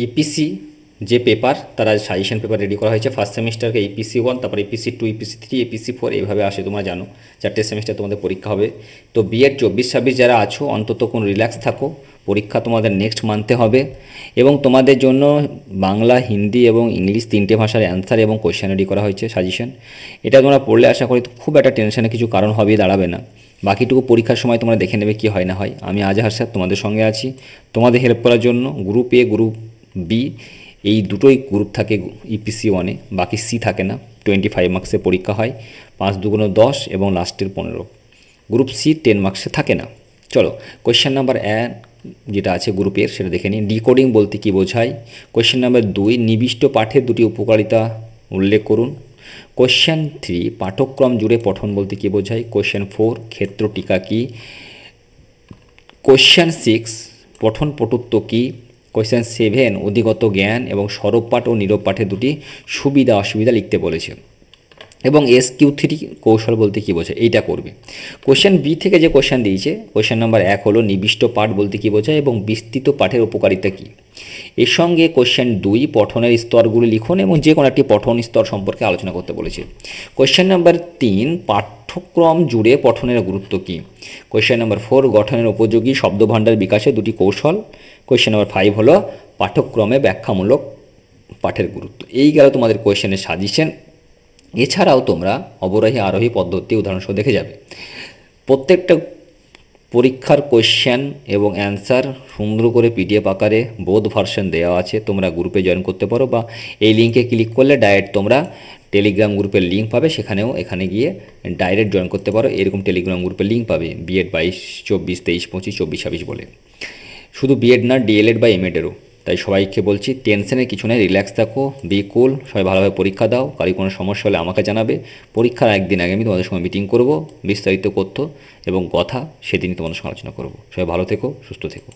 EPC যে paper, তারা suggestion paper ready করা হয়েছে ফার্স্ট সেমিস্টারকে, ইপিসি 1, তারপর ইপিসি 2, ইপিসি 3, ইপিসি 4 এইভাবে আসে, তোমরা জানো 4টে সেমিস্টার তোমাদের পরীক্ষা হবে। তো বিএড 24-26 যারা আছো অন্তত কোনো রিল্যাক্স থাকো, পরীক্ষা তোমাদের নেক্সট মান্থে হবে এবং তোমাদের জন্য বাংলা, হিন্দি এবং ইংলিশ 3টে ভাষার অ্যান্সার এবং কোয়েশ্চেন রেডি করা হয়েছে সাজেশন। এটা তোমরা পড়লে আশা করি খুব একটা টেনশনের কিছু কারণ হবেই দাঁড়াবে না। বাকিটুকু পরীক্ষার সময় তোমরা দেখে নেবে কি হয় না হয়। আমি আজহার স্যার তোমাদের সঙ্গে আছি তোমাদের হেল্প করার জন্য। গ্রুপ এ, গ্রুপ বি এই দুটোই গ্রুপ থাকে ইপিসি 1-এ, বাকি সি থাকে না। 25 মার্কসের পরীক্ষা হয়, 5 × 2 = 10 এবং লাস্টের 15। গ্রুপ সি 10 মার্কসে থাকে না। চলো কোয়েশ্চেন নাম্বার 1 যেটা আছে গ্রুপের সেটা দেখে নিই। ডিকোডিং বলতে কী বোঝায়? কোয়েশ্চেন নাম্বার 2 নিবিষ্ট পাঠের দুটি উপকারিতা উল্লেখ করুন। কোয়েশ্চেন 3 পাঠ্যক্রম জুড়ে পঠন বলতে কী বোঝায়? কোয়েশ্চেন 4 ক্ষেত্র টিকা কী? কোয়েশ্চেন 6 পঠন পটুত্ব কী? কোয়েশ্চেন 7 অধিগত জ্ঞান এবং সরব পাঠ ও নীরব পাঠের দুটি সুবিধা অসুবিধা লিখতে বলেছে। এবং SQ3 কৌশল বলতে কী বোঝায় এইটা করবে। কোয়েশ্চেন বি থেকে যে কোয়েশ্চেন দিয়েছে, কোয়েশ্চেন নাম্বার 1 হলো নিবিষ্ট পাঠ বলতে কী বোঝায় এবং বিস্তৃত পাঠের উপকারিতা কী। এর সঙ্গে কোয়েশ্চেন 2 পঠনের স্তরগুলি লিখুন এবং যে কোনো একটি পঠন স্তর সম্পর্কে আলোচনা করতে বলেছে। কোয়েশ্চেন নাম্বার 3 পাঠ্যক্রম জুড়ে পঠনের গুরুত্ব কী। কোয়েশ্চেন নাম্বার 4 গঠনের উপযোগী শব্দভাণ্ডার বিকাশে দুটি কৌশল। কোয়েশ্চেন নাম্বার 5 হলো পাঠ্যক্রমে ব্যাখ্যামূলক পাঠের গুরুত্ব। এই গেল তোমাদের কোয়েশ্চেনের সাজেশন। এছাড়াও তোমরা অবরোহী আরোহী পদ্ধতি উদাহরণসহ দেখে যাবে। প্রত্যেকটা পরীক্ষার কোয়েশ্চেন এবং অ্যান্সার সুন্দর করে পিডিএফ আকারে বোথ ভার্সন দেওয়া আছে, তোমরা গ্রুপে জয়েন করতে পারো বা এই লিঙ্কে ক্লিক করলে ডাইরেক্ট তোমরা টেলিগ্রাম গ্রুপের লিঙ্ক পাবে, সেখানেও এখানে গিয়ে ডাইরেক্ট জয়েন করতে পারো। এরকম টেলিগ্রাম গ্রুপের লিঙ্ক পাবে বিএড 22, 24, 23, 25, 24, 26 বলে, শুধু বিএড না ডিএলএড বা এমএডেরও। তাই সবাইকে বলছি টেনশনের কিছু নেই, রিল্যাক্স থাকো, বি কুল, সবাই ভালোভাবে পরীক্ষা দাও। কারি কোনো সমস্যা হলে আমাকে জানাবে। পরীক্ষার একদিন আগে আমি তোমাদের সঙ্গে মিটিং করব, বিস্তারিত তথ্য এবং কথা সেদিনই তোমাদের সঙ্গে আলোচনা করব। সবাই ভালো থেকো, সুস্থ থেকো।